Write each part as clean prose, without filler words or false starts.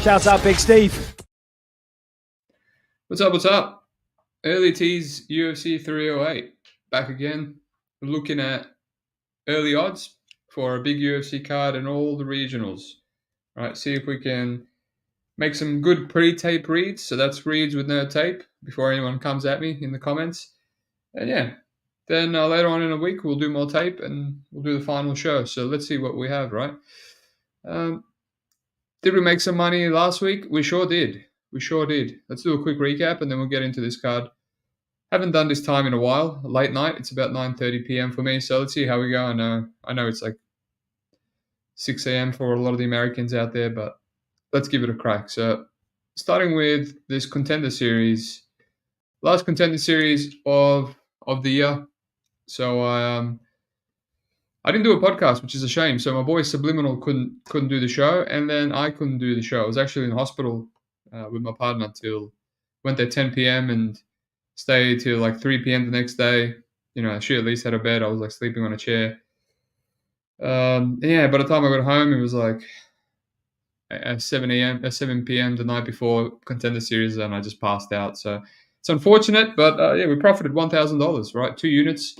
Shout out Big Steve. What's up? What's up? Early Tease UFC 308. Back again, looking at early odds for a big UFC card and all the regionals. Right, see if we can make some good pre-tape reads. So that's reads with no tape before anyone comes at me in the comments. And yeah, then later on in the week we'll do more tape and we'll do the final show. So let's see what we have, right? Did we make some money last week? We sure did. Let's do a quick recap and then we'll get into this card. Haven't done this time in a while. Late night. It's about 9:30 p.m. for me. So let's see how we go. I know it's like 6 a.m. for a lot of the Americans out there, but let's give it a crack. So starting with this contender series, last contender series of the year. So I didn't do a podcast, which is a shame. So my boy Subliminal couldn't do the show, and then I couldn't do the show. I was actually in hospital with my partner till went there 10 p.m. and stayed till like 3 p.m. the next day. You know, she at least had a bed. I was like sleeping on a chair. Yeah, by the time I got home, it was like at 7 p.m. the night before contender series, and I just passed out. So it's unfortunate, but yeah, we profited $1,000, right? 2 units,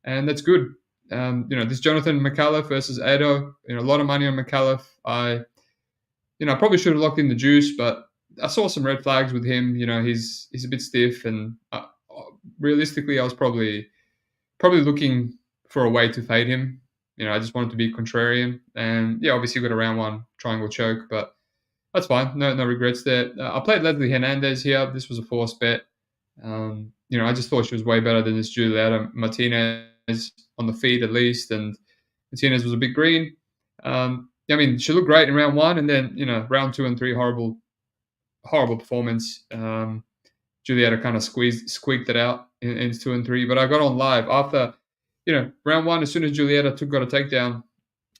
and that's good. This Jonathan McAuliffe versus Ado, a lot of money on McAuliffe. I probably should have locked in the juice, but I saw some red flags with him. He's a bit stiff, and realistically, I was probably looking for a way to fade him. I just wanted to be contrarian, and yeah, obviously got a round one triangle choke, but that's fine. No regrets there. I played Leslie Hernandez here. This was a forced bet. I just thought she was way better than this Julieta Martinez on the feed at least, and Martinez was a bit green. She looked great in round one, and then round 2 and 3 horrible performance. Julieta kind of squeaked it out in 2 and 3, but I got on live after round 1. As soon as Julieta got a takedown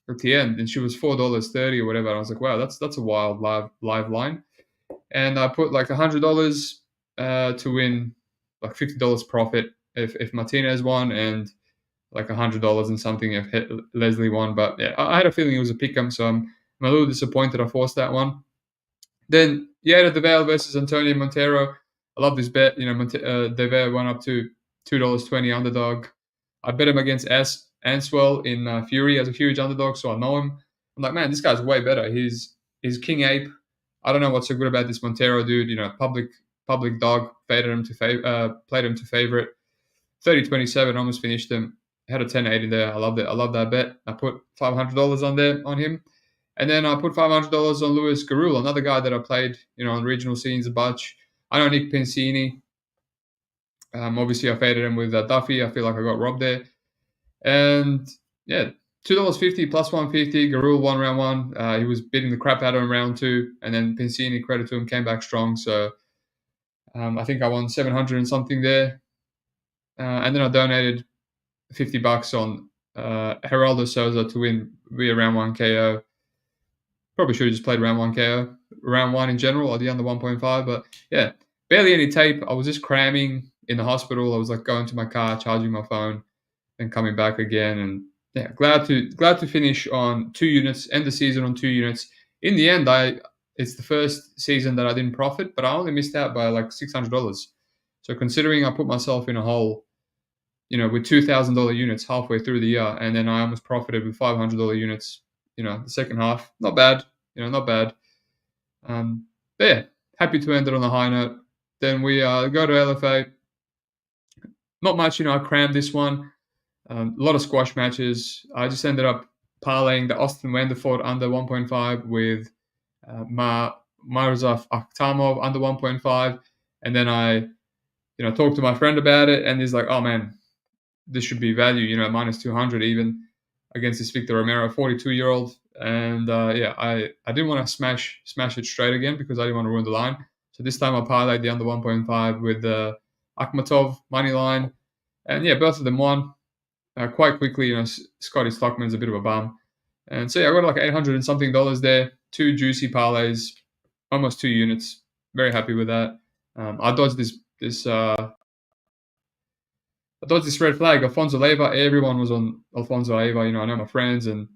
at the end, and she was $4.30 or whatever, and I was like, wow, that's a wild live line, and I put like $100 to win like $50 profit if Martinez won, and like $100 and something if Leslie won. But yeah, I had a feeling it was a pick'em, so I'm a little disappointed I forced that one. Then Yada DeVale versus Antonio Montero. I love this bet. DeVale went up to $2.20 underdog. I bet him against Answell in Fury as a huge underdog, so I know him. I'm like, man, this guy's way better. He's King Ape. I don't know what's so good about this Montero dude. Public dog. Played him to favorite. 30-27, almost finished him. Had a 10-8 in there. I love that bet. I put $500 on there on him. And then I put $500 on Luis Garul, another guy that I played, on regional scenes a bunch. I know Nick Pensini. Obviously, I faded him with Duffy. I feel like I got robbed there. And yeah, $2.50 plus 150. Garul won round 1. He was beating the crap out of him round 2. And then Pensini, credit to him, came back strong. So I think I won 700 and something there. And then I donated $50 on Geraldo Souza to win via round 1 KO. Probably should have just played round 1 KO. Round 1 in general, or the under 1.5. But yeah, barely any tape. I was just cramming in the hospital. I was like going to my car, charging my phone, and coming back again. And yeah, glad to finish on 2 units, end the season on 2 units. In the end, it's the first season that I didn't profit, but I only missed out by like $600. So considering I put myself in a hole, with $2,000 units halfway through the year, and then I almost profited with $500 units, the second half. Not bad, not bad. But yeah, happy to end it on a high note. Then we go to LFA. Not much, I crammed this one. A lot of squash matches. I just ended up parlaying the Austin Wenderford under 1.5 with Miroslav Akhtamov under 1.5. And then I, talked to my friend about it, and he's like, oh man, this should be value, minus 200 even against this Victor Romero, 42-year-old. And yeah, I didn't want to smash it straight again because I didn't want to ruin the line. So this time I parlayed the under 1.5 with Akhmatov money line. And yeah, both of them won quite quickly. Scotty Stockman's a bit of a bum. And so yeah, I got like $800 and something there. 2 juicy parlays, almost 2 units. Very happy with that. I dodged this red flag. Alfonso Leiva, everyone was on Alfonso Leiva. I know my friends and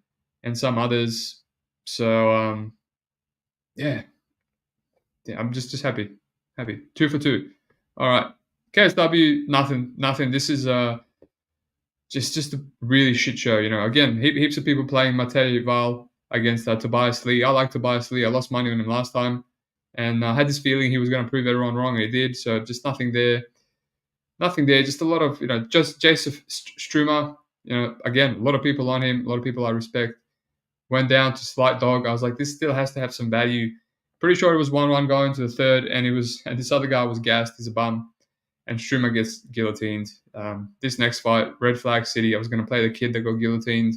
some others. So yeah, yeah, I'm just happy. Happy. 2 for 2. All right. KSW, nothing. This is just a really shit show. Again, heaps of people playing Matej Val against Tobias Lee. I like Tobias Lee. I lost money on him last time, and I had this feeling he was going to prove everyone wrong, and he did. So just nothing there. Nothing there. Just a lot of just Joseph Strumer. Again, a lot of people on him. A lot of people I respect. Went down to slight dog. I was like, this still has to have some value. Pretty sure it was 1-1 going to the third, and this other guy was gassed. He's a bum, and Strumer gets guillotined. This next fight, Red Flag City. I was going to play the kid that got guillotined.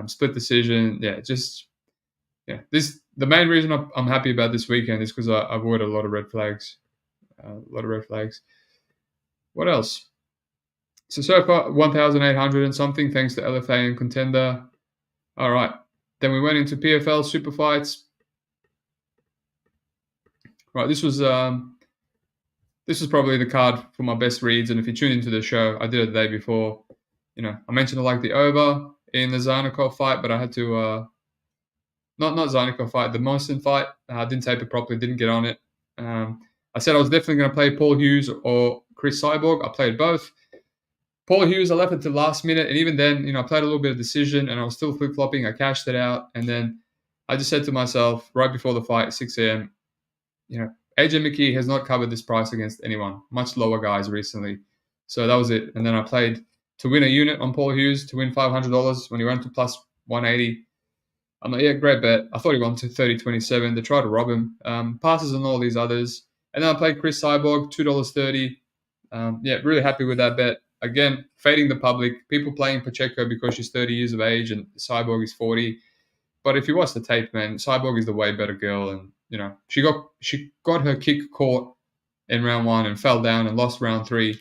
Split decision. The main reason I'm happy about this weekend is because I avoided a lot of red flags. What else? So far, 1,800 and something, thanks to LFA and Contender. All right. Then we went into PFL Super Fights. Right, this was probably the card for my best reads, and if you tuned into the show, I did it the day before. I mentioned I like the over in the Zarnikov fight, but I had to not Zarnikov fight, the Morrison fight. I didn't tape it properly, didn't get on it. I said I was definitely going to play Paul Hughes or Chris Cyborg. I played both. Paul Hughes, I left it to the last minute, and even then, I played a little bit of decision, and I was still flip-flopping. I cashed it out, and then I just said to myself right before the fight, 6 a.m., AJ McKee has not covered this price against anyone, much lower guys recently. So that was it. And then I played to win a unit on Paul Hughes to win $500 when he went to plus 180. I'm like, yeah, great bet. I thought he won to 30.27. They tried to rob him. Passes on all these others. And then I played Chris Cyborg, $2.30. Really happy with that bet. Again, fading the public. People playing Pacheco because she's 30 years of age and Cyborg is 40. But if you watch the tape, man, Cyborg is the way better girl. And, she got her kick caught in round 1 and fell down and lost round 3.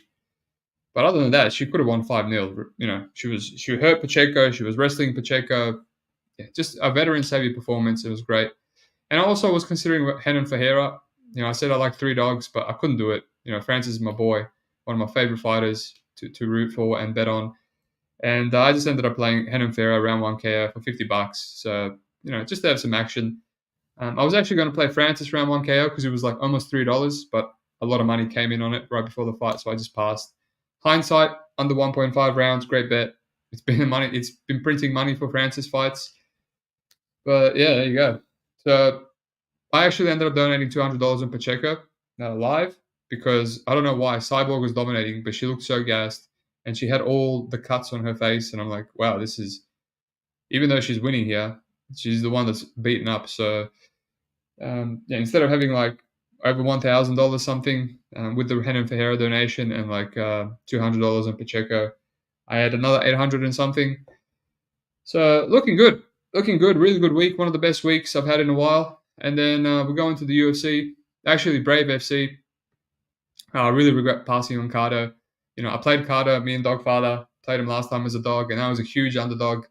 But other than that, she could have won 5-0. She hurt Pacheco. She was wrestling Pacheco. Yeah, just a veteran-savvy performance. It was great. And I also was considering Renan Ferreira. I said I like 3 dogs, but I couldn't do it. Francis is my boy, one of my favorite fighters to root for and bet on. And I just ended up playing Renan Ferreira round 1 KO for $50. So, just to have some action. I was actually going to play Francis round 1 KO because it was like almost $3, but a lot of money came in on it right before the fight, so I just passed. Hindsight, under 1.5 rounds, great bet. It's been printing money for Francis fights. But yeah, there you go. So I actually ended up donating $200 on Pacheco live because I don't know why Cyborg was dominating, but she looked so gassed and she had all the cuts on her face, and I'm like, wow, this is, even though she's winning here, she's the one that's beaten up. So instead of having like over $1,000 something with the Renan Ferreira donation and like $200 on Pacheco, I had another 800 and something. So looking good, really good week. One of the best weeks I've had in a while. And then we go into the UFC. Actually, Brave FC. I really regret passing on Cardo. I played Cardo, me and Dogfather. Played him last time as a dog, and that was a huge underdog.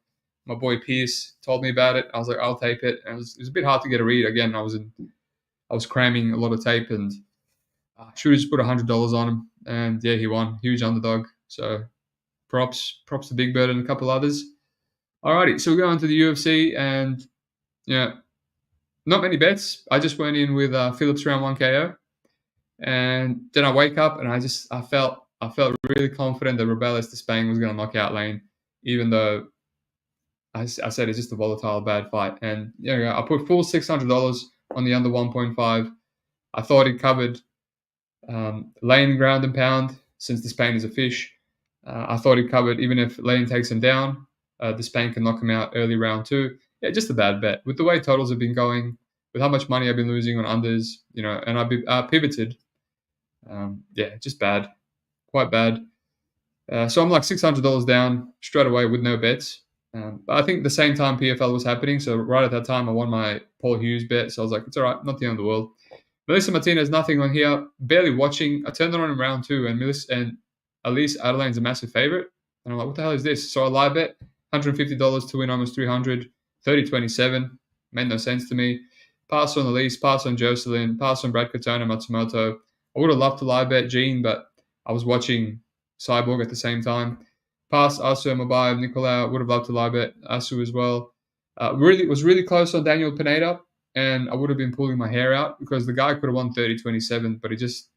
My boy Pierce told me about it. I was like, I'll tape it. And it was a bit hard to get a read. Again, I was cramming a lot of tape, and I should have just put $100 on him. And yeah, he won. Huge underdog. So props to Big Bird and a couple others. Alrighty, so we go into the UFC, and not many bets. I just went in with Phillips round 1 KO, and then I wake up and I felt really confident that Rebellious Despang was going to knock out Lane, even though I said it's just a volatile bad fight. And I put full $600 on the under 1.5. I thought it covered Lane ground and pound since Despang is a fish. I thought it covered even if Lane takes him down. Despang can knock him out early round 2. Yeah, just a bad bet. With the way totals have been going, with how much money I've been losing on unders, and I've pivoted. Just bad. Quite bad. So I'm like $600 down straight away with no bets. But I think the same time PFL was happening, so right at that time I won my Paul Hughes bet. So I was like, it's all right, not the end of the world. Melissa Martinez, nothing on here. Barely watching. I turned it on in round 2, and Elise Adelaide's a massive favorite. And I'm like, what the hell is this? So I live bet $150 to win almost 300. 30.27. Made no sense to me. Pass on Elise, pass on Jocelyn, pass on Brad Katona, Matsumoto. I would have loved to live bet Jean, but I was watching Cyborg at the same time. Pass Asu Mabayev, Nicolau. Would have loved to live bet Asu as well. Was really close on Daniel Pineda, and I would have been pulling my hair out because the guy could have won 30-27, but he just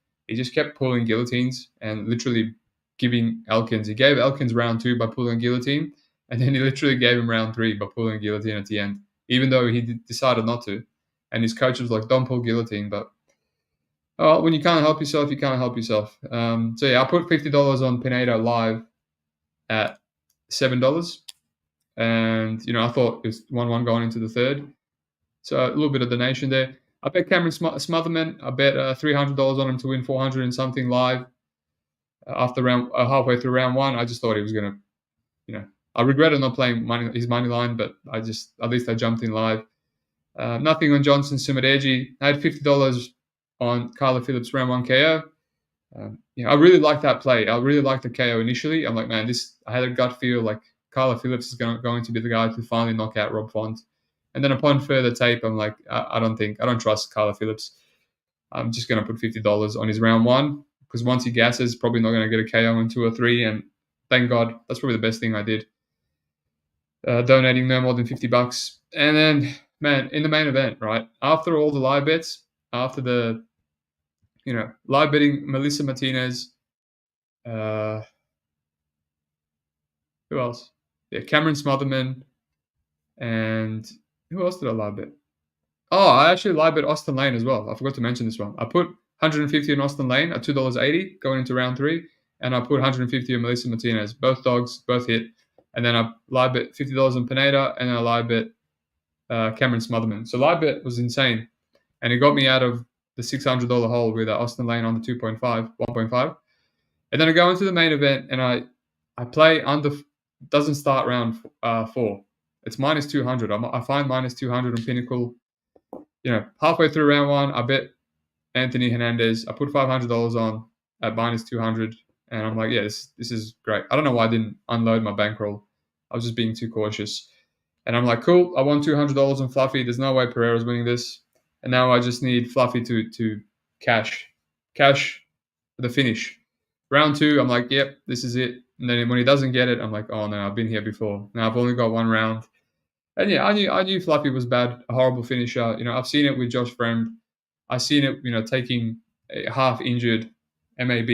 kept pulling guillotines and literally giving Elkins. He gave Elkins round 2 by pulling a guillotine, and then he literally gave him round 3 by pulling a guillotine at the end, even though he decided not to. And his coach was like, "Don't pull guillotine," but oh, when you can't help yourself, you can't help yourself. So yeah, I put $50 on Pineda live at $7, and I thought it was 1-1 going into the third. So a little bit of donation there. I bet Cameron Smotherman. I bet $300 on him to win 400 and something live after halfway through round 1. I just thought he was gonna, I regretted not playing his money line, but at least I jumped in live. Nothing on Johnson Sumadeji. I had $50 on Carla Phillips round 1 KO. I really liked that play. I really liked the KO initially. I'm like, man, I had a gut feel like Carla Phillips is going to be the guy to finally knock out Rob Font. And then upon further tape, I'm like, I don't trust Carla Phillips. I'm just going to put $50 on his round 1 because once he gasses, probably not going to get a KO in 2 or 3. And thank God, that's probably the best thing I did. Donating no more than $50. And then, man, in the main event, right, after all the live bets, after the live betting, Melissa Martinez, who else? Yeah, Cameron Smotherman, and who else did I live bet? Oh, I actually live bet Austin Lane as well. I forgot to mention this one. I put 150 on Austin Lane at $2.80 going into round 3, and I put 150 on Melissa Martinez. Both dogs, both hit. And then I live bet $50 on Pineda, and then I live bet Cameron Smotherman. So live bet was insane, and it got me out of the $600 hole with Austin Lane on the 1.5. And then I go into the main event, and I play under, doesn't start round 4. It's minus 200. I find minus 200 on Pinnacle. Halfway through round 1, I bet Anthony Hernandez. I put $500 on at minus 200, and I'm like, yeah, this is great. I don't know why I didn't unload my bankroll. I was just being too cautious. And I'm like, cool, I won $200 on Fluffy. There's no way Pereira's winning this. And now I just need Fluffy to cash the finish. Round 2, I'm like, yep, this is it. And then when he doesn't get it, I'm like, oh no, I've been here before. Now I've only got 1 round. And yeah, I knew Fluffy was bad, a horrible finisher. I've seen it with Josh Fremd. I've seen it, taking a half-injured MAB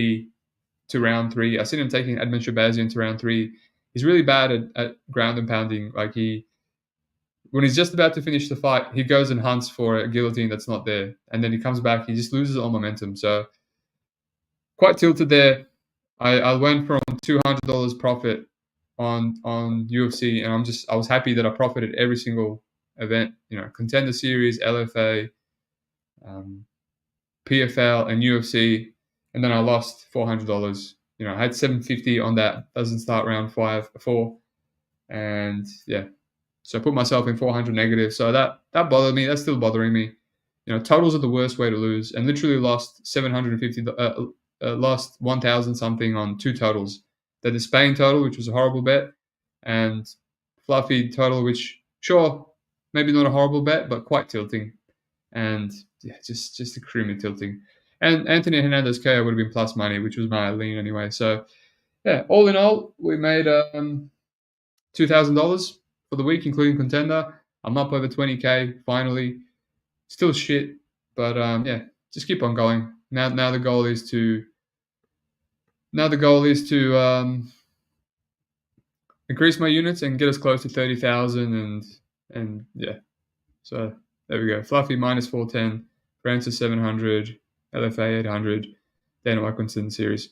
to round 3. I've seen him taking Edmund Shabazian to round 3. He's really bad at ground and pounding. Like when he's just about to finish the fight, he goes and hunts for a guillotine that's not there. And then he comes back, he just loses all momentum. So quite tilted there. I went from $200 profit on UFC, and I was happy that I profited every single event. Contender Series, LFA, PFL, and UFC, and then I lost $400. I had $750 on that. Doesn't start round 4, and yeah, so I put myself in 400 negative. So that bothered me. That's still bothering me. Totals are the worst way to lose, and literally lost $750. Lost 1,000 something on 2 totals. The Spain total, which was a horrible bet, and Fluffy total, which sure, maybe not a horrible bet, but quite tilting. And yeah, just extremely tilting. And Anthony Hernandez KO would have been plus money, which was my lean anyway. So yeah, all in all, we made $2,000 for the week, including contender. I'm up over 20K finally. Still shit, but yeah, just keep on going. Now the goal is to increase my units and get us close to 30,000 and yeah. So there we go. Fluffy minus 410, Francis 700, LFA 800, Dana White Contender Series.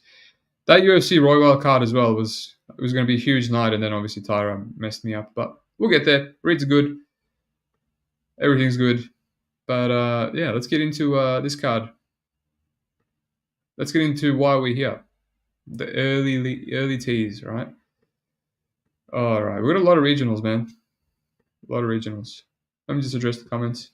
That UFC Royal card as well was going to be a huge night, and then obviously Tyra messed me up, but we'll get there. Reed's good, everything's good, but yeah, let's get into this card. Let's get into why we're here. The early tease, right? All right, we got a lot of regionals, man. A lot of regionals. Let me just address the comments.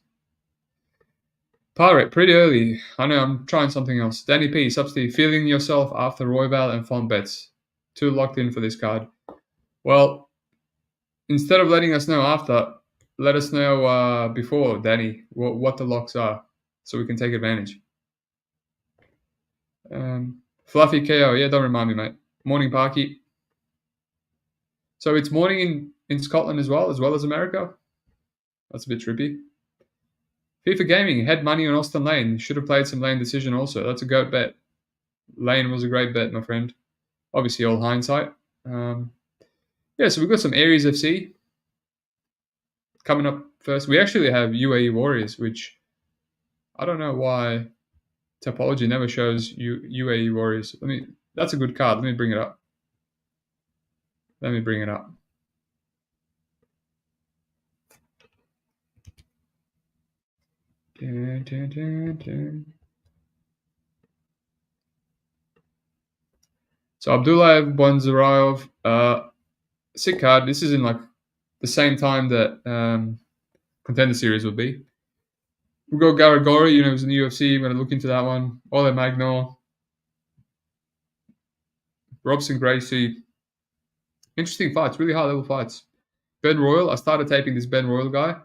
Pirate, pretty early. I know, I'm trying something else. Danny P, substitute, feeling yourself after Royval and Font bets. Too locked in for this card. Well, instead of letting us know after, let us know before, Danny, what the locks are, so we can take advantage. Fluffy KO, yeah, don't remind me, mate. Morning, Parky. So it's morning in Scotland as well as America. That's a bit trippy. FIFA Gaming had money on Austin Lane. Should have played some Lane decision also. That's a goat bet. Lane was a great bet, my friend. Obviously, all hindsight. Yeah, so we've got some Aries FC coming up first. We actually have UAE Warriors, which I don't know why Topology never shows UAE Warriors. That's a good card. Let me bring it up. Dun, dun, dun, dun. So Abdullah Bonzarayov, sick card. This is in like the same time that Contender Series will be. We've got Garagori, who's in the UFC. I'm going to look into that one. Ole Magnor, Robson Gracie. Interesting fights, really high level fights. Ben Royal, I started taping this Ben Royal guy.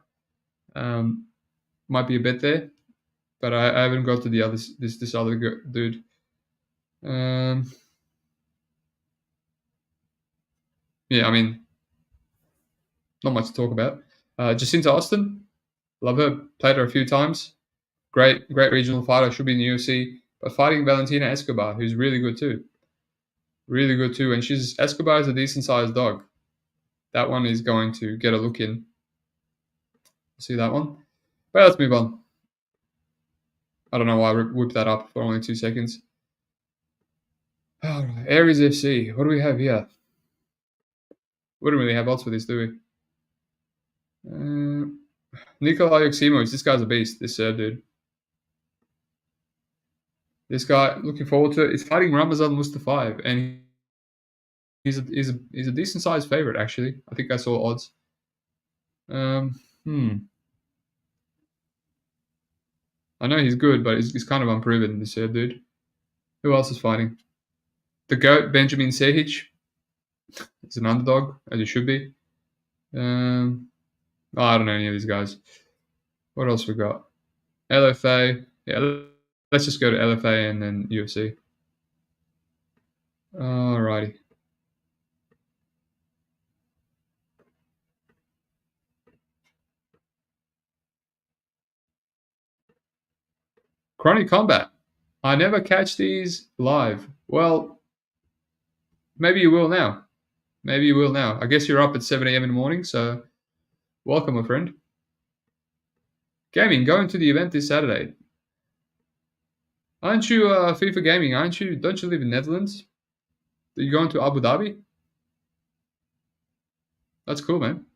Might be a bet there, but I haven't got to the other this other dude. Yeah, I mean, not much to talk about. Jacinta Austin, love her. Played her a few times. Great regional fighter. Should be in the UFC, but fighting Valentina Escobar, who's really good too. And Escobar is a decent sized dog. That one is going to get a look in. See that one? But let's move on. I don't know why I whipped that up for only 2 seconds. All right, Aries FC. What do we have here? We don't really have odds for this, do we? Nikolai Yoksimovic. This guy's a beast. This Serb dude. This guy, looking forward to it. He's fighting Ramazan Mustafayev, and he's a decent sized favorite actually. I think I saw odds. I know he's good, but he's kind of unproven, this Serb dude. Who else is fighting? The GOAT, Benjamin Sehic. He's an underdog, as he should be. I don't know any of these guys. What else we got? LFA. Yeah, let's just go to LFA and then UFC. Alrighty. Chronic Combat. I never catch these live. Well, maybe you will now. I guess you're up at 7 a.m. in the morning, so welcome, my friend. Gaming, going to the event this Saturday. Aren't you FIFA Gaming? Don't you live in Netherlands? Are you going to Abu Dhabi? That's cool, man.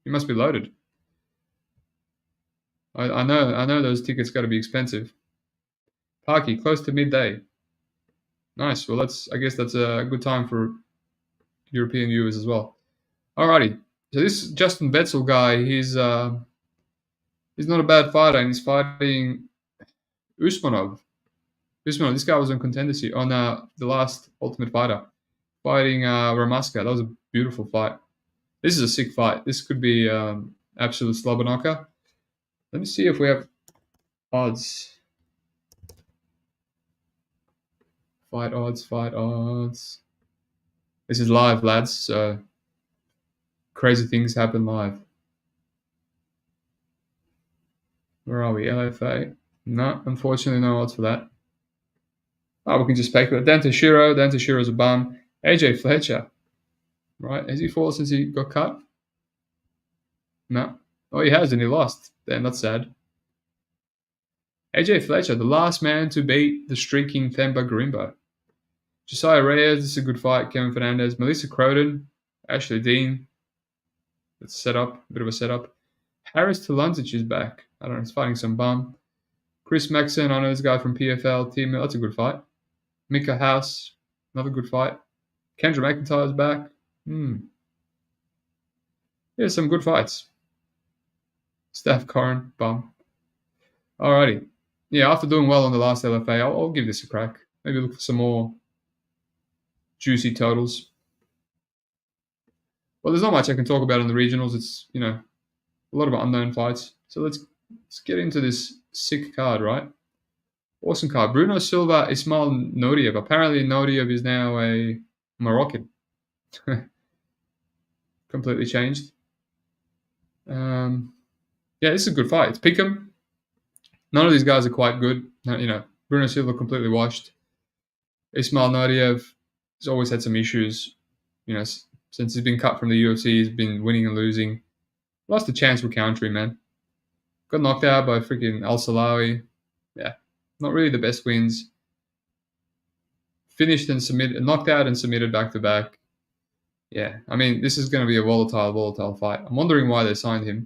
You must be loaded. I know those tickets got to be expensive. Parky, close to midday. Nice. Well, I guess that's a good time for European viewers as well. Alrighty. So this Justin Betzel guy, he's not a bad fighter, and he's fighting Usmanov. This guy was on Contender Series on the last Ultimate Fighter, fighting Ramaska. That was a beautiful fight. This is a sick fight. This could be absolute slobber knocker. Let me see if we have odds. Fight odds. This is live, lads, so crazy things happen live. Where are we? LFA? No, unfortunately, no odds for that. Oh, we can just speculate. Dan Tashiro's a bum. AJ Fletcher. Right? Has he fought since he got cut? No. Oh, he has, and he lost. Then that's sad. AJ Fletcher, the last man to beat the streaking Themba Garimbo. Josiah Reyes, this is a good fight. Kevin Fernandez. Melissa Croden. Ashley Dean. That's set up. A bit of a setup. Harris Tulunzic is back. I don't know. He's fighting some bum. Chris Maxson. I know this guy from PFL. Team. That's a good fight. Mika House. Another good fight. Kendra McIntyre's back. Yeah, some good fights. Steph Curran, bum. Alrighty. Yeah, after doing well on the last LFA, I'll give this a crack. Maybe look for some more juicy totals. Well, there's not much I can talk about in the regionals. It's, a lot of unknown fights. So let's get into this sick card, right? Awesome card. Bruno Silva, Ismail Nodiev. Apparently, Nodiev is now a Moroccan. Completely changed. Yeah, Yeah, this is a good fight. It's pick'em. None of these guys are quite good. Bruno Silva completely washed. Ismail Nadia has always had some issues. Since he's been cut from the UFC, he's been winning and losing. Lost a chance with country, man. Got knocked out by freaking Al Salawi. Yeah, not really the best wins. Finished and submitted, knocked out and submitted back to back. Yeah, I mean, this is going to be a volatile fight. I'm wondering why they signed him.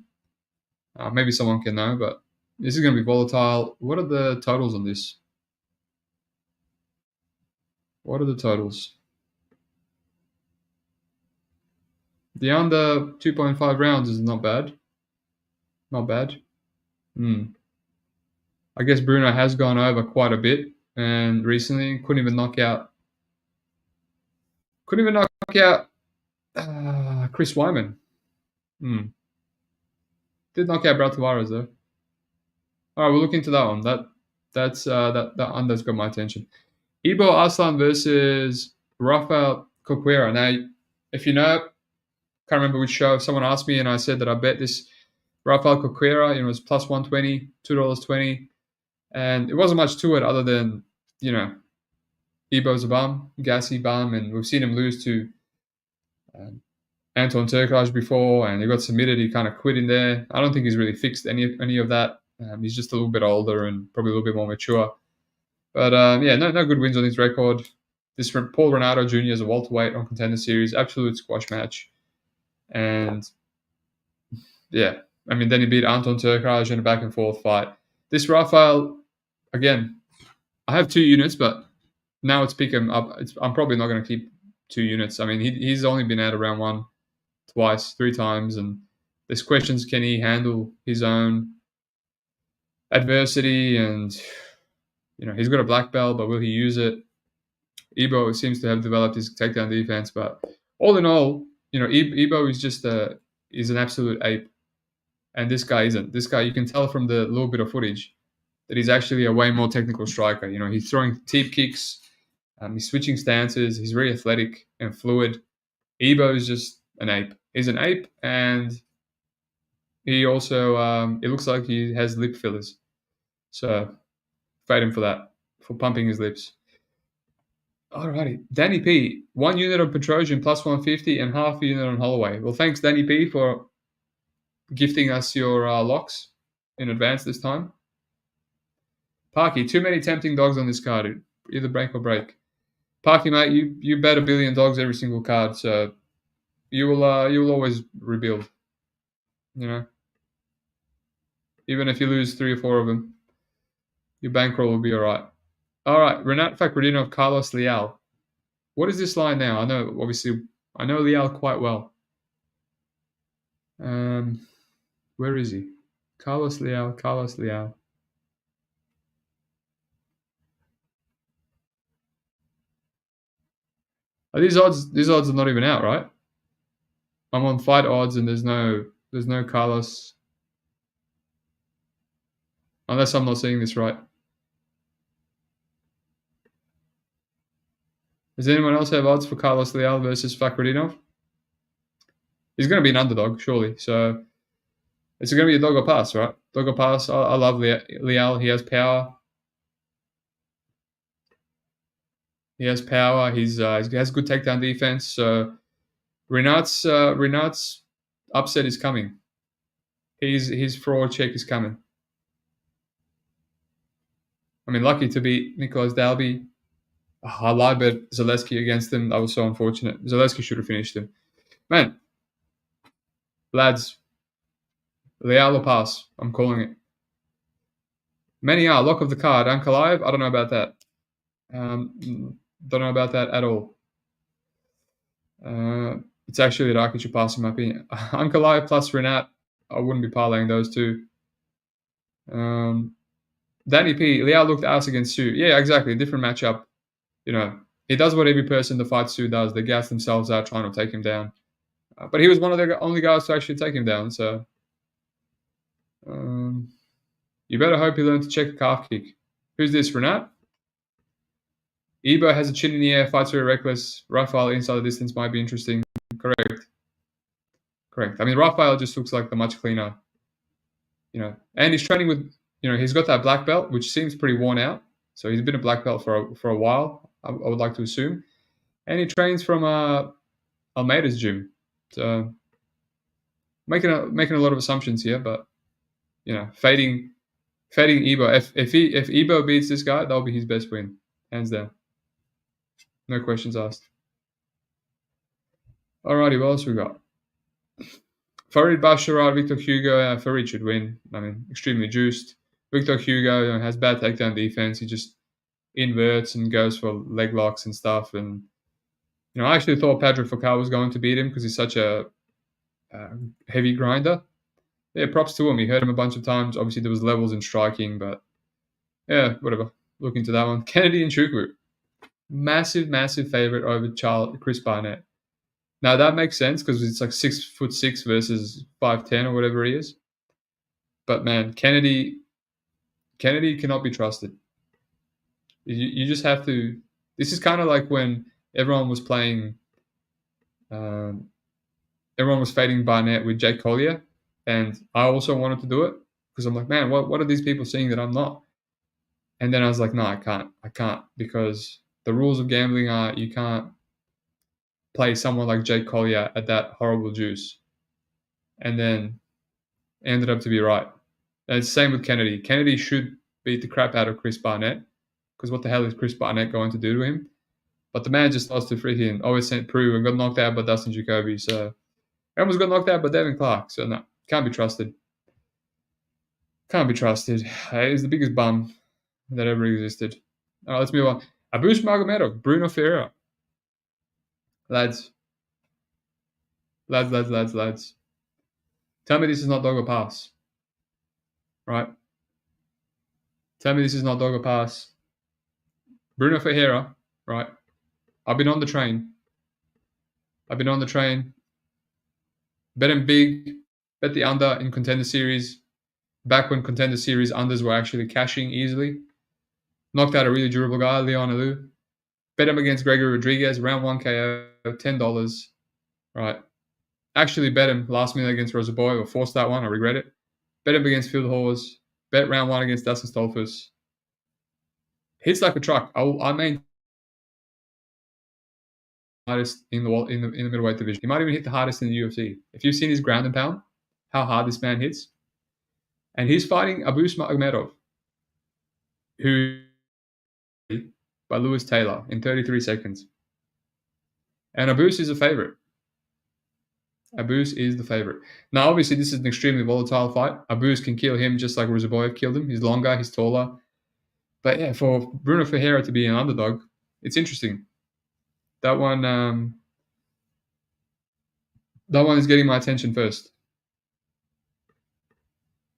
Maybe someone can know, but this is going to be volatile. What are the totals on this? What are the totals? The under 2.5 rounds is not bad. Not bad. I guess Bruno has gone over quite a bit, and recently couldn't even knock out Chris Wyman. Did knock out Brad Tavares though. All right, we'll look into that one. That under's got my attention. Ibo Aslan versus Rafael Coquera. Now, if you know, can't remember which show. Someone asked me, and I said that I bet this Rafael Coquera. It was plus 120, $2.20, and it wasn't much to it other than Ibo's a bum, gassy bum, and we've seen him lose to Anton Turkalj before, and he got submitted. He kind of quit in there. I don't think he's really fixed any of that. He's just a little bit older and probably a little bit more mature. But no good wins on his record. This Paul Renato Jr. is a welterweight on Contender Series, absolute squash match, and yeah, I mean then he beat Anton Turkalj in a back and forth fight. This Rafael, again, I have 2 units, but now it's pick him up. I'm probably not going to keep 2 units. I mean, he's only been out of round 1 twice, 3 times, and there's questions: can he handle his own adversity? And he's got a black belt, but will he use it? Ibo seems to have developed his takedown defense, but all in all, Ibo is just is an absolute ape, and this guy isn't. This guy, you can tell from the little bit of footage that he's actually a way more technical striker. He's throwing teep kicks, he's switching stances, he's very athletic and fluid. Ibo is just an ape. He's an ape, and he also, it looks like he has lip fillers. So, fight him for that, for pumping his lips. Alrighty. Danny P. 1 unit on Petrosian plus 150 and half a unit on Holloway. Well, thanks, Danny P, for gifting us your locks in advance this time. Parky, too many tempting dogs on this card. Either break or break. Parky, mate, you bet $1 billion every single card, so you will always rebuild. Even if you lose 3 or 4 of them, your bankroll will be all right. All right, Renat Fakhretdinov, Carlos Leal. What is this line now? I know Leal quite well. Where is he? Carlos Leal. These odds are not even out, right? I'm on fight odds, and there's no Carlos, unless I'm not seeing this right. Does anyone else have odds for Carlos Leal versus Fakhretdinov? He's going to be an underdog, surely. So it's going to be a dog or pass, right? Dog or pass. I love Leal. He has power. He has power. He has good takedown defense. So Renat's upset is coming. His fraud check is coming. I mean, lucky to beat Nicolas Dalby. I lied bet Zaleski against him. That was so unfortunate. Zaleski should have finished him. Man, lads, Leal or pass. I'm calling it. Many are. Lock of the card. Ankalaev, I don't know about that. Don't know about that at all. It's actually Rakic who passed in my opinion. Ankalaev plus Renat, I wouldn't be parlaying those 2. Danny P. Leal looked ass against Sue. Yeah, exactly. Different matchup. He does what every person in the fight Sue does. They gas themselves out trying to take him down. But he was one of the only guys to actually take him down. So you better hope he learned to check a calf kick. Who's this, Renat? Ibo has a chin in the air, fights very reckless. Rafael inside the distance might be interesting. Correct. I mean, Rafael just looks like the much cleaner And he's training with, he's got that black belt, which seems pretty worn out. So he's been a black belt for a while, I would like to assume. And he trains from Almeida's gym. So making a lot of assumptions here, but fading Ebo. If Ebo beats this guy, that'll be his best win, hands down. No questions asked. Alrighty, what else we got? Farid Basharat, Victor Hugo. Farid should win. I mean, extremely juiced. Victor Hugo has bad takedown defense. He just inverts and goes for leg locks and stuff. And I actually thought Pedro Focal was going to beat him because he's such a heavy grinder. Yeah, props to him. He hurt him a bunch of times. Obviously, there was levels in striking, but yeah, whatever. Look into that one. Kennedy and Chukwu. Massive favorite over Chris Barnett. Now that makes sense because it's like 6'6" versus 5'10" or whatever he is. But man, Kennedy cannot be trusted. You just have to. This is kind of like when everyone was playing. Everyone was fading Barnett with Jake Collier, and I also wanted to do it because I'm like, man, what are these people seeing that I'm not? And then I was like, no, I can't because the rules of gambling are you can't play someone like Jake Collier at that horrible juice. And then ended up to be right. And it's the same with Kennedy. Kennedy should beat the crap out of Chris Barnett because what the hell is Chris Barnett going to do to him? But the man just lost to freaking OSN Peru and got knocked out by Dustin Jacoby. So he almost got knocked out by Devin Clark. So no, can't be trusted. Can't be trusted. He's the biggest bum that ever existed. All right, let's move on. Abus Magomedov, Bruno Ferreira. Lads. Tell me this is not dog or pass. Right? Tell me this is not dog or pass. Bruno Ferreira, right? I've been on the train. Bet him big. Bet the under in Contender Series. Back when Contender Series unders were actually cashing easily. Knocked out a really durable guy, Leon Alou. Bet him against Gregory Rodriguez, round 1 KO, $10. Right. Actually bet him last minute against Rosa Boy, or forced that one, I regret it. Bet him against Field Hawes. Bet round 1 against Dustin Stolfus. Hits like a truck. I mean, hardest in the middleweight division. He might even hit the hardest in the UFC. If you've seen his ground and pound, how hard this man hits. And he's fighting Abus Magomedov, who by Lewis Taylor in 33 seconds. And Abus is a favorite. Abus is the favorite. Now, obviously, this is an extremely volatile fight. Abus can kill him just like Ruzaboyev killed him. He's longer, he's taller. But yeah, for Bruno Ferreira to be an underdog, it's interesting. That one is getting my attention first.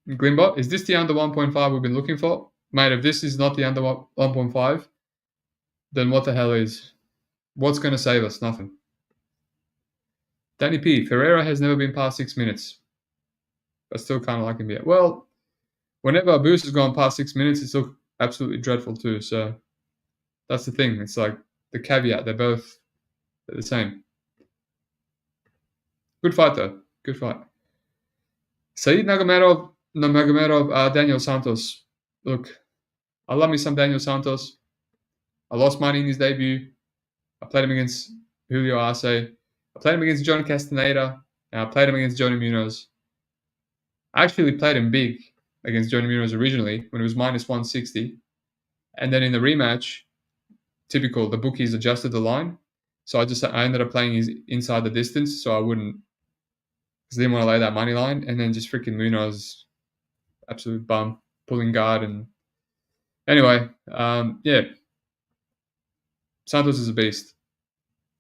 Glimbot, is this the under 1.5 we've been looking for? Mate, if this is not the under 1.5, then what the hell is? What's going to save us? Nothing. Danny P. Ferreira has never been past 6 minutes. I still kind of like him yet. Well, whenever Abus has gone past 6 minutes, it's still absolutely dreadful too. So that's the thing. It's like the caveat. They're the same. Good fight though. Good fight. Said Magomedov, Daniel Santos. Look, I love me some Daniel Santos. I lost money in his debut. I played him against Julio Arce. I played him against John Castaneda. And I played him against Johnny Munoz. I actually played him big against Johnny Munoz originally when it was minus 160. And then in the rematch, typical, the bookies adjusted the line. So I ended up playing his inside the distance so I wouldn't, because I didn't want to lay that money line. And then just freaking Munoz, absolute bum, pulling guard. And anyway, yeah. Santos is a beast.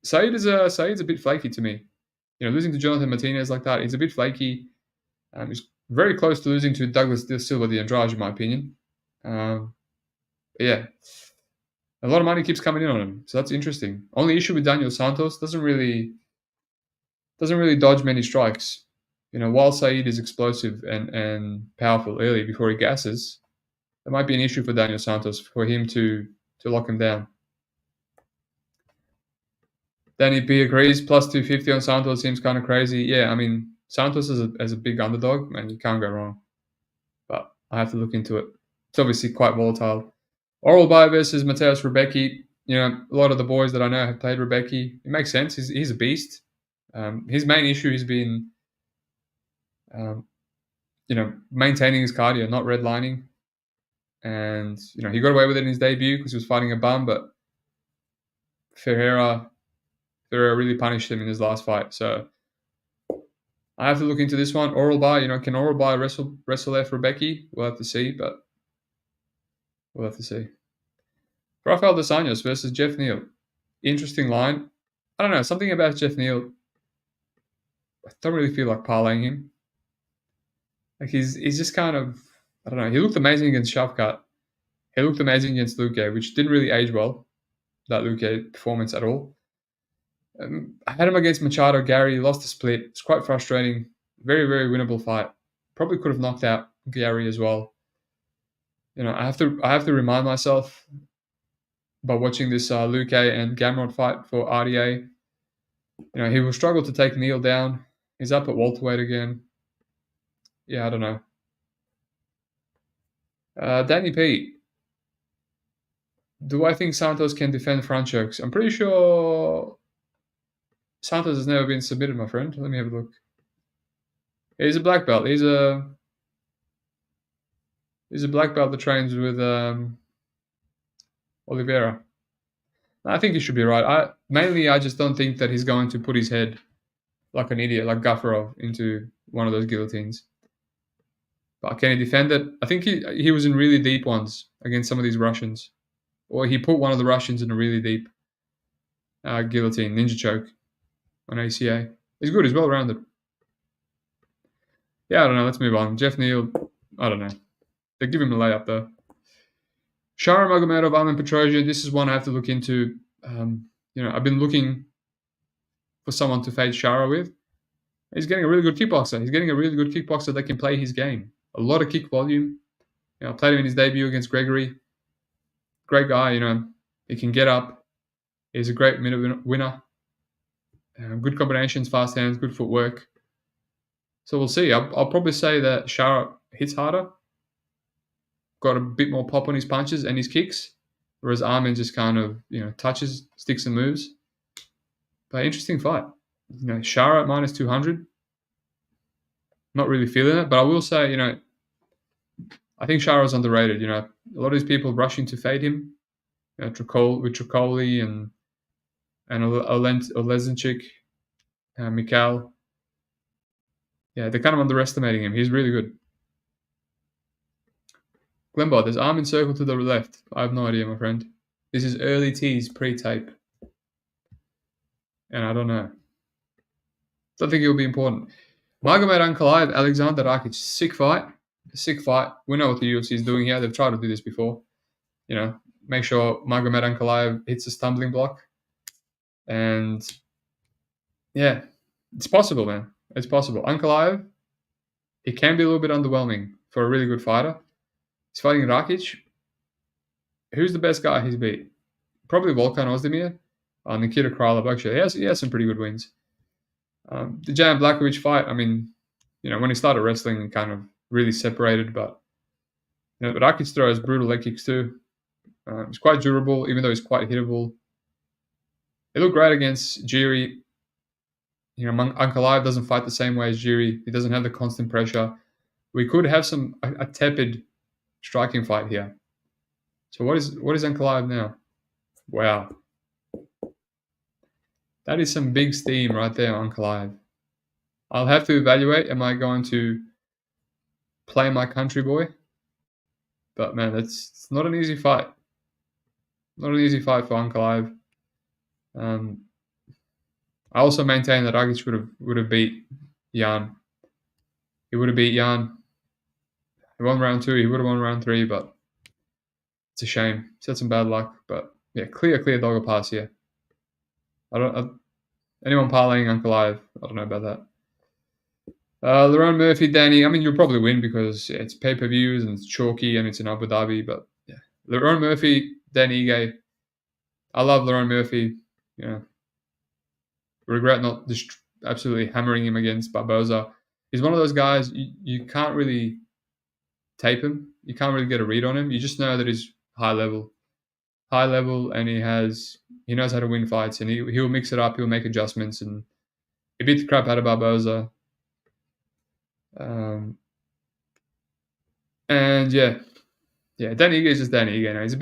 Said's a bit flaky to me. Losing to Jonathan Martinez like that, he's a bit flaky. He's very close to losing to Douglas Silva de Andrade, in my opinion. But yeah, a lot of money keeps coming in on him, so that's interesting. Only issue with Daniel Santos, doesn't really dodge many strikes. While Said is explosive and powerful early before he gasses, there might be an issue for Daniel Santos for him to lock him down. Danny P agrees. Plus 250 on Santos seems kind of crazy. Yeah, I mean, Santos as a big underdog, man, you can't go wrong. I have to look into it. It's obviously quite volatile. Oral Bay versus Mateusz Rebecki. A lot of the boys that I know have played Rebecki. It makes sense. He's a beast. His main issue has been, um, maintaining his cardio, not redlining. And, he got away with it in his debut because he was fighting a bum, but Ferreira really punished him in his last fight. So I have to look into this one. Oral Bay, can Oral Bay wrestle F Rebecki? We'll have to see, but we'll have to see. Rafael Dos Anjos versus Jeff Neal. Interesting line. I don't know, something about Jeff Neal. I don't really feel like parlaying him. Like he's just kind of, I don't know. He looked amazing against Shavkat. He looked amazing against Luque, which didn't really age well, that Luque performance at all. I had him against Machado Gary. He lost the split. It's quite frustrating. Very, very winnable fight. Probably could have knocked out Gary as well. I have to remind myself by watching this Luque and Gamrot fight for RDA. He will struggle to take Neal down. He's up at welterweight again. Yeah, I don't know. Danny P. Do I think Santos can defend front chokes? I'm pretty sure Santos has never been submitted, my friend. Let me have a look. He's a black belt. He's a black belt that trains with Oliveira. I think he should be right. I just don't think that he's going to put his head like an idiot, like Gafarov, into one of those guillotines. But can he defend it? I think he was in really deep ones against some of these Russians. Or he put one of the Russians in a really deep guillotine, ninja choke on ACA. He's good. He's well-rounded. Yeah, I don't know. Let's move on. Jeff Neal, I don't know. They give him a layup, though. Shara Magomedov, Armen Petrosian. This is one I have to look into. I've been looking for someone to face Shara with. He's getting a really good kickboxer. He's getting a really good kickboxer that can play his game. A lot of kick volume. I played him in his debut against Gregory. Great guy, he can get up. He's a great minute winner. Good combinations, fast hands, good footwork. So we'll see. I'll probably say that Shara hits harder, got a bit more pop on his punches and his kicks, whereas Armen just kind of, touches, sticks and moves. But interesting fight. Shara at minus 200. Not really feeling it, but I will say, I think Shara's underrated. A lot of these people rushing to fade him. Tricoli and Olezinchik, Mikhail. Yeah, they're kind of underestimating him. He's really good. Glenbot, there's Armen circle to the left. I have no idea, my friend. This is early tease, pre-tape. And I don't know. Don't think it will be important. Magomed Ankalaev, Alexander Rakic, sick fight. Sick fight. We know what the UFC is doing here. They've tried to do this before. Make sure Magomed Ankalaev hits a stumbling block. And yeah, it's possible, man. It's possible. Ankalaev, he can be a little bit underwhelming for a really good fighter. He's fighting Rakic. Who's the best guy he's beat? Probably Volkan Ozdemir. Nikita Krylov, actually. He has some pretty good wins. The Jan Blachowicz fight, when he started wrestling, he kind of really separated, but Rakic throws brutal leg kicks too. He's quite durable, even though he's quite hittable. He looked great against Jiri. Ankalaev doesn't fight the same way as Jiri. He doesn't have the constant pressure. We could have a tepid striking fight here. So what is Ankalaev now? Wow. That is some big steam right there, Ankalaev. I'll have to evaluate. Am I going to play my country boy? But man, it's not an easy fight. Not an easy fight for Ankalaev. I also maintain that Rakic would have beat Jan. He would have beat Jan. He won round 2. He would have won round 3, but it's a shame. He's had some bad luck, but yeah, clear dogger pass here. Anyone parlaying Ankalaev, I don't know about that. Lerone Murphy, Danny. You'll probably win because it's pay-per-views and it's chalky and it's in Abu Dhabi. But yeah, Lerone Murphy, Danny Ige. I love Lerone Murphy. Regret not just absolutely hammering him against Barboza. He's one of those guys you can't really tape him. You can't really get a read on him. You just know that he's high level, and he knows how to win fights, and he'll mix it up. He'll make adjustments, and he beat the crap out of Barboza. And yeah, Danny Ige is just Danny Ige. Now he's a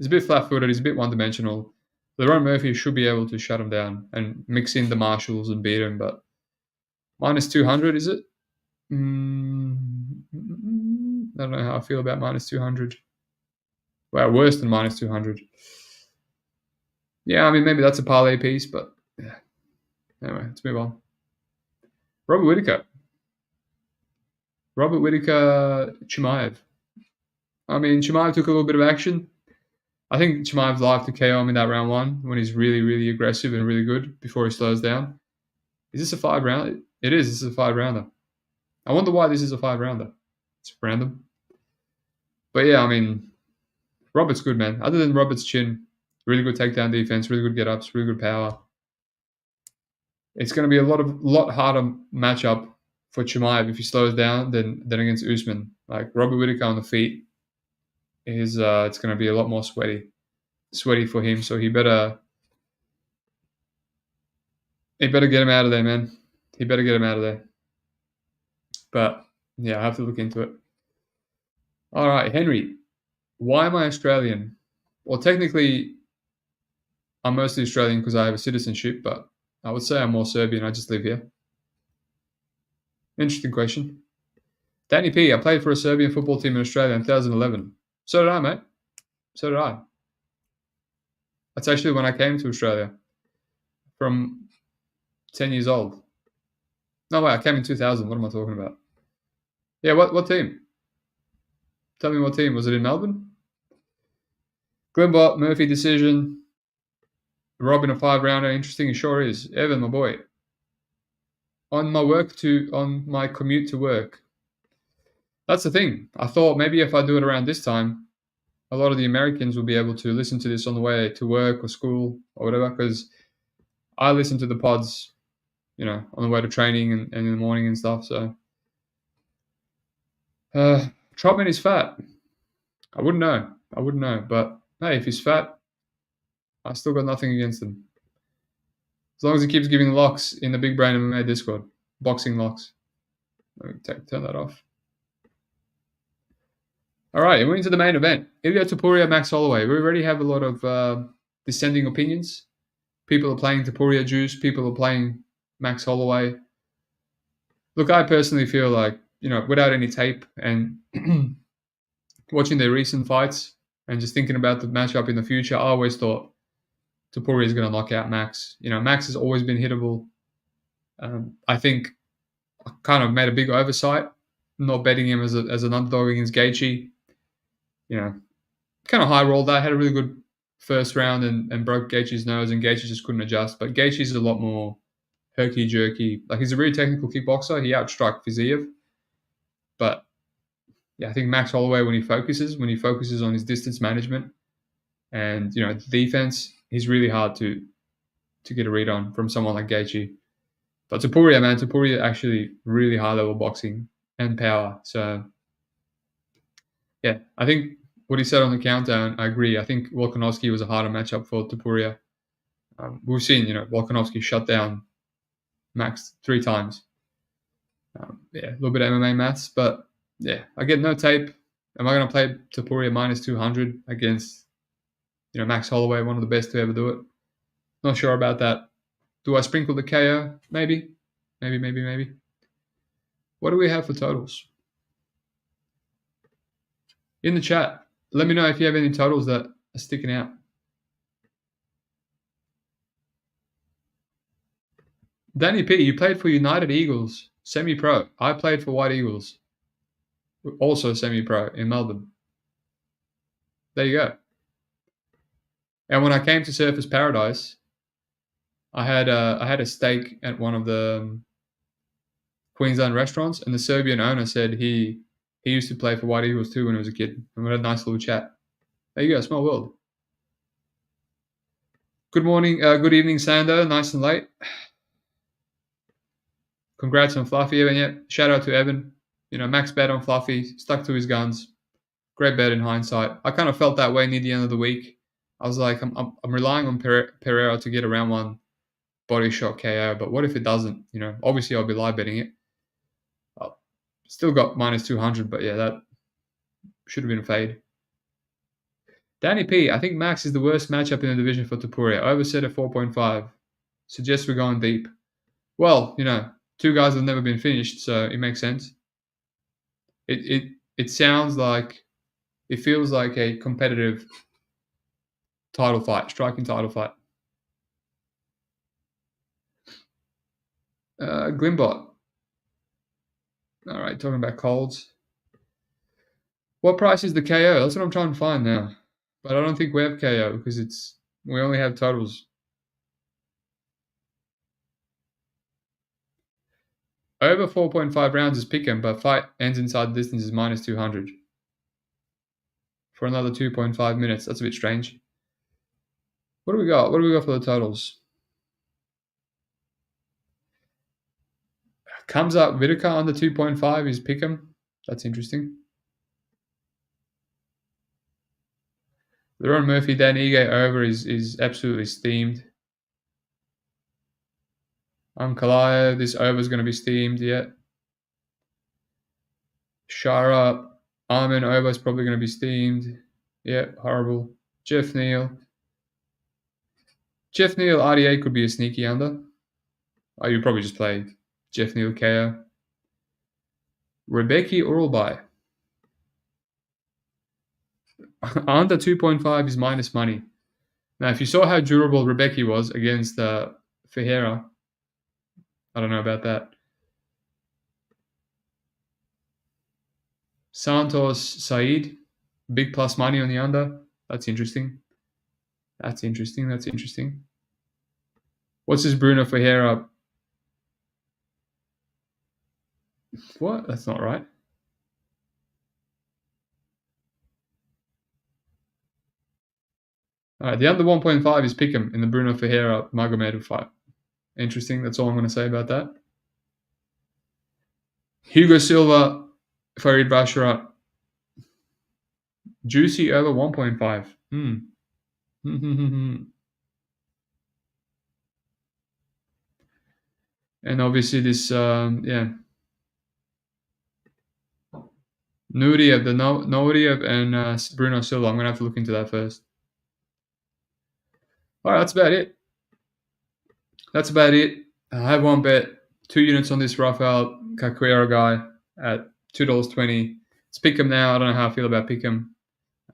bit flat-footed. He's a bit one-dimensional. Lerone Murphy should be able to shut him down and mix in the martials and beat him, but minus 200, is it? I don't know how I feel about minus 200. Well, worse than minus 200. Yeah, I mean, maybe that's a parlay piece, but yeah. Anyway, let's move on. Robert Whittaker, Chimaev. I mean, Chimaev took a little bit of action. I think Chimaev's live to KO him in that round 1 when he's really, really aggressive and really good before he slows down. Is this a 5-rounder? It is. This is a 5-rounder. I wonder why this is a 5-rounder. It's random. But yeah, I mean, Robert's good, man. Other than Robert's chin, really good takedown defense, really good get-ups, really good power. It's going to be a lot harder matchup for Chimaev if he slows down than against Usman. Like Robert Whittaker on the feet is it's going to be a lot more sweaty for him. So he better get him out of there, man. He better get him out of there. But yeah, I have to look into it. All right, Henry, why am I Australian? Well, technically, I'm mostly Australian because I have a citizenship, but I would say I'm more Serbian. I just live here. Interesting question. Danny P, I played for a Serbian football team in Australia in 2011. So did I, mate. So did I. That's actually when I came to Australia from 10 years old. No, wait, I came in 2000. What am I talking about? Yeah, what team? Tell me what team. Was it in Melbourne? Glenbot, Murphy decision. Robin a 5-rounder. Interesting, it sure is. Evan, my boy. On my commute to work. That's the thing. I thought maybe if I do it around this time, a lot of the Americans will be able to listen to this on the way to work or school or whatever, because I listen to the pods, on the way to training and in the morning and stuff. So, Trotman is fat. I wouldn't know. But hey, if he's fat, I still got nothing against him. As long as he keeps giving locks in the Big Brain MMA Discord, boxing locks. Let me turn that off. All right, we're into the main event. Ilia Topuria, Max Holloway. We already have a lot of dissenting opinions. People are playing Topuria juice. People are playing Max Holloway. Look, I personally feel like, without any tape and watching their recent fights and just thinking about the matchup in the future, I always thought Topuria is going to knock out Max. Max has always been hittable. I think I kind of made a big oversight not betting him as an underdog against Gaethje. Kind of high rolled that. Had a really good first round and broke Gaethje's nose, and Gaethje just couldn't adjust. But Gaethje's a lot more herky-jerky. Like, he's a really technical kickboxer. He outstruck Fiziev. But, yeah, I think Max Holloway, when he focuses on his distance management and, defense, he's really hard to get a read on from someone like Gaethje. But Topuria actually really high-level boxing and power. So, yeah, I think what he said on the countdown, I agree. I think Volkanovski was a harder matchup for Topuria. We've seen, Volkanovski shut down Max 3 times. A little bit of MMA maths, but yeah, I get no tape. Am I going to play Topuria minus 200 against, Max Holloway, one of the best to ever do it? Not sure about that. Do I sprinkle the KO? Maybe. What do we have for totals? In the chat, let me know if you have any totals that are sticking out. Danny P, you played for United Eagles, semi-pro. I played for White Eagles, also semi-pro in Melbourne. There you go. And when I came to Surfers Paradise, I had a steak at one of the Queensland restaurants, and the Serbian owner said he used to play for White Eagles too when he was a kid, and we had a nice little chat. There you go, small world. Good morning, good evening, Sando. Nice and late. Congrats on Fluffy, Evan. Yeah, shout out to Evan. max bet on Fluffy, stuck to his guns. Great bet in hindsight. I kind of felt that way near the end of the week. I was like, I'm relying on Pereira to get a round one body shot KO, but what if it doesn't? Obviously I'll be live betting it. Still got minus 200, but yeah, that should have been a fade. Danny P, I think Max is the worst matchup in the division for Topuria. Overset at 4.5. Suggest we're going deep. Well, two guys have never been finished, so it makes sense. It sounds like, it feels like a competitive title fight, striking title fight. Glimbot. All right, talking about colds. What price is the KO? That's what I'm trying to find now. But I don't think we have KO because we only have totals. Over 4.5 rounds is pick'em, but fight ends inside the distance is minus 200. For another 2.5 minutes. That's a bit strange. What do we got? What do we got for the totals? Comes up Whitaker under 2.5 is pick'em. That's interesting. Leron Murphy, Dan Ige over is absolutely steamed. Ankalaev, this over is going to be steamed, yeah. Shara, Armin over is probably going to be steamed. Yeah, horrible. Jeff Neal. Jeff Neal RDA could be a sneaky under. Oh, you probably just play Jeff Neal KO. Rebecca Uralby. Under 2.5 is minus money. Now, if you saw how durable Rebecca was against Ferreira, I don't know about that. Santos Said, big plus money on the under. That's interesting. That's interesting. What's this Bruno Ferreira? What? That's not right. All right, the under 1.5 is pick'em in the Bruno Ferreira Magomedov fight. Interesting. That's all I'm going to say about that. Hugo Silva, Farid Basharat. Juicy over 1.5. And obviously this, Nuriev, the Nuriev and Bruno Silva. I'm going to have to look into that first. All right, that's about it. I have one bet, 2 units on this Rafael Caquera guy at $2.20. It's pick'em now. I don't know how I feel about pick'em.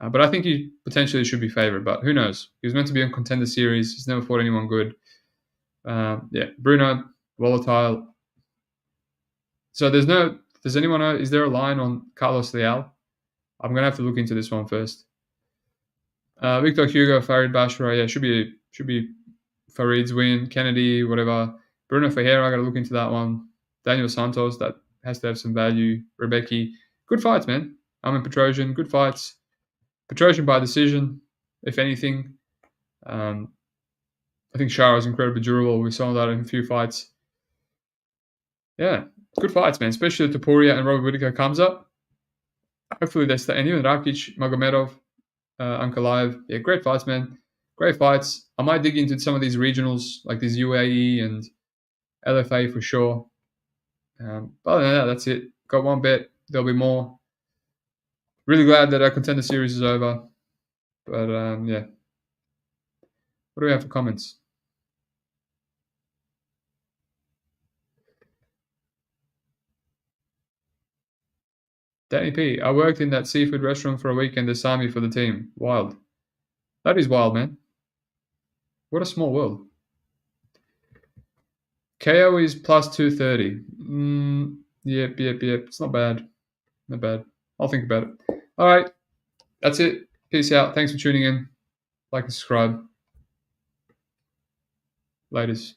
But I think he potentially should be favored, but who knows? He was meant to be on Contender Series. He's never fought anyone good. Bruno, volatile. So is there a line on Carlos Leal? I'm going to have to look into this one first. Victor Hugo, Farid Bashra, yeah, should be Farid's win. Kennedy, whatever. Bruno Ferreira, I got to look into that one. Daniel Santos, that has to have some value. Rebecca, good fights, man. Armin Petrosian, good fights. Petrosian by decision, if anything. I think Shara is incredibly durable. We saw that in a few fights. Yeah, good fights, man. Especially Topuria and Robert Whitaker comes up. Hopefully they stay. And even Rakic, Magomedov, Ankalaev. Yeah, great fights, man. Great fights. I might dig into some of these regionals, like these UAE and LFA for sure. But other than that, that's it. Got one bet. There'll be more. Really glad that our Contender Series is over. But, yeah. What do we have for comments? Danny P. I worked in that seafood restaurant for a week and they signed me for the team. Wild. That is wild, man. What a small world. KO is plus 230. Yep. It's not bad. Not bad. I'll think about it. All right. That's it. Peace out. Thanks for tuning in. Like and subscribe. Laters.